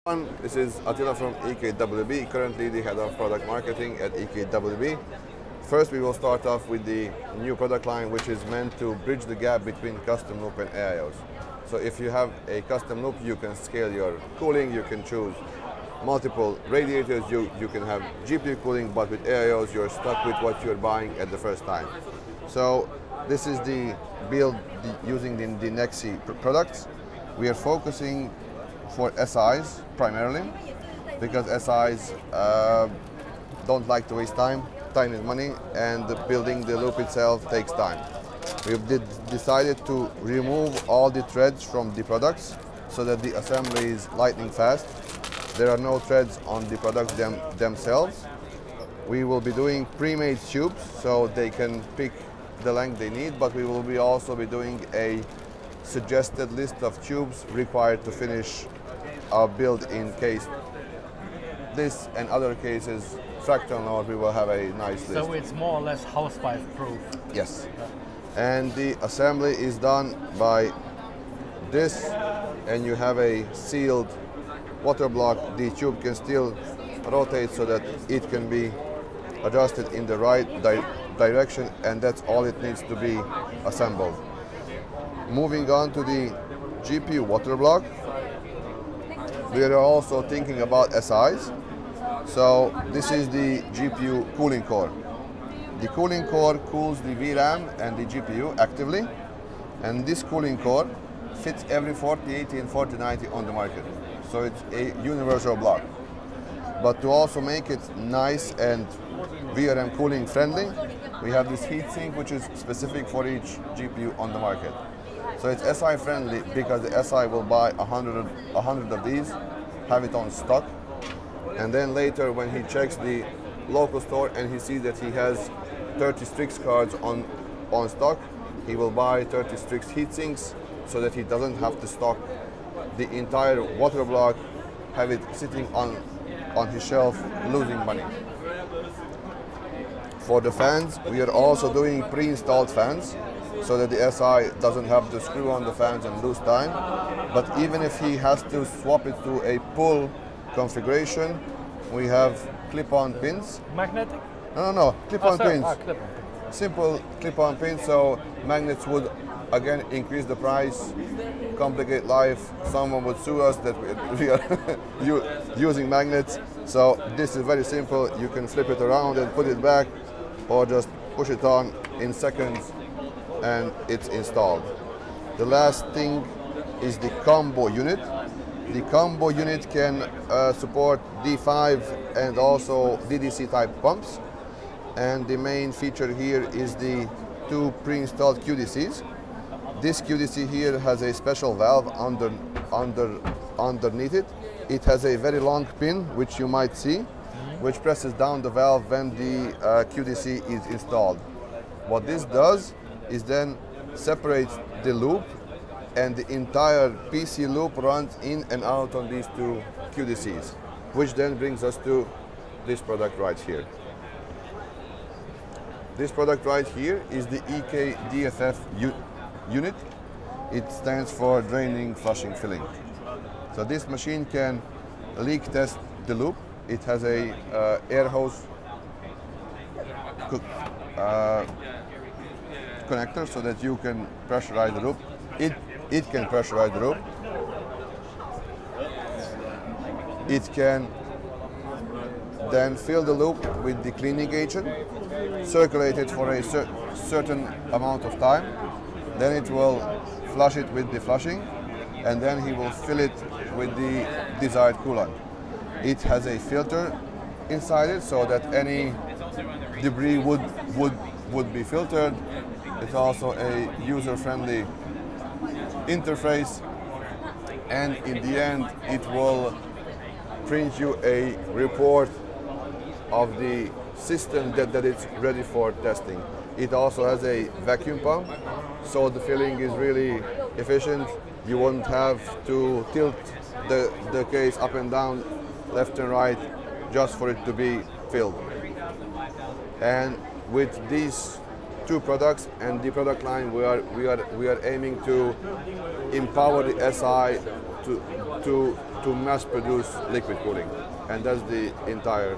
This is Attila from EKWB, currently the head of product marketing at EKWB. First, we will start off with the new product line, which is meant to bridge the gap between custom loop and AIOs. So if you have a custom loop, you can scale your cooling, you can choose multiple radiators, you can have GPU cooling, but with AIOs, you're stuck with what you're buying at the first time. So this is the build using the Nexi products. We are focusing for SIs primarily, because SIs don't like to waste time. Time is money, and building the loop itself takes time. We've decided to remove all the threads from the products so that the assembly is lightning fast. There are no threads on the products themselves. We will be doing pre-made tubes so they can pick the length they need, but we will also be doing a suggested list of tubes required to finish our build in case this and other cases fractal node, we will have a nice list. So it's more or less housewife proof. Yes. And the assembly is done by this, and you have a sealed water block. The tube can still rotate so that it can be adjusted in the right direction, and that's all it needs to be assembled. Moving on to the GPU water block, we are also thinking about SIs. So this is the GPU cooling core. The cooling core cools the VRAM and the GPU actively, and this cooling core fits every 4080 and 4090 on the market. So it's a universal block. But to also make it nice and VRM cooling friendly, we have this heatsink which is specific for each GPU on the market. So it's SI friendly because the SI will buy 100 of these, have it on stock, and then later when he checks the local store and he sees that he has 30 Strix cards on stock, he will buy 30 Strix heatsinks so that he doesn't have to stock the entire water block, have it sitting on his shelf, losing money. For the fans, we are also doing pre-installed fans so that the SI doesn't have to screw on the fans and lose time. But even if he has to swap it to a pull configuration, we have clip-on pins. Magnetic? No, clip-on pins. Clip-on. Simple clip-on pins, so magnets would again increase the price, complicate life. Someone would sue us that we are using magnets. So this is very simple. You can flip it around and put it back, or just push it on in seconds and it's installed. The last thing is the combo unit. The combo unit can support D5 and also DDC type pumps. And the main feature here is the two pre-installed QDCs. This QDC here has a special valve underneath it. It has a very long pin, which you might see, which presses down the valve when the QDC is installed. What this does is then separates the loop, and the entire PC loop runs in and out on these two QDCs, which then brings us to this product right here. This product right here is the EK DFF unit. It stands for draining, flushing, filling. So this machine can leak test the loop. It has a air hose connector so that you can pressurize the loop. It can pressurize the loop. It can then fill the loop with the cleaning agent, circulate it for a certain amount of time, then it will flush it with the flushing, and then he will fill it with the desired coolant. It has a filter inside it so that any debris would be filtered. It's also a user-friendly interface, and in the end it will print you a report of the system that it's ready for testing. It also has a vacuum pump, so the filling is really efficient. You won't have to tilt the case up and down, left and right, just for it to be filled. And with these two products and the product line, we are aiming to empower the SI to to mass produce liquid cooling. And that's the entire